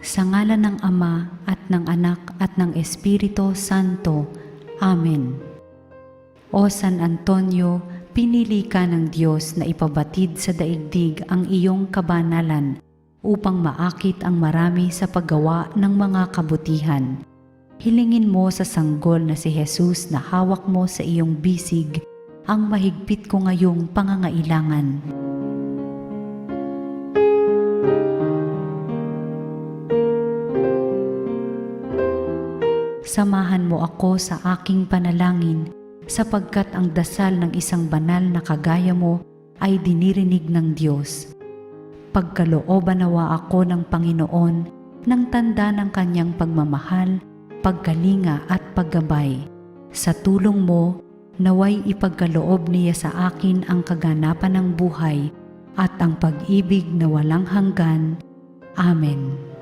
Sa ngalan ng Ama at ng Anak at ng Espiritu Santo. Amen. O San Antonio, pinili ka ng Diyos na ipabatid sa daigdig ang iyong kabanalan upang maakit ang marami sa paggawa ng mga kabutihan. Hilingin mo sa sanggol na si Jesus na hawak mo sa iyong bisig ang mahigpit ko ngayong pangangailangan. Samahan mo ako sa aking panalangin sapagkat ang dasal ng isang banal na kagaya mo ay dinirinig ng Diyos. Pagkalooban nawa ako ng Panginoon ng tanda ng kanyang pagmamahal, pagkalinga at paggabay. Sa tulong mo, naway ipagkaloob niya sa akin ang kaganapan ng buhay at ang pag-ibig na walang hanggan. Amen.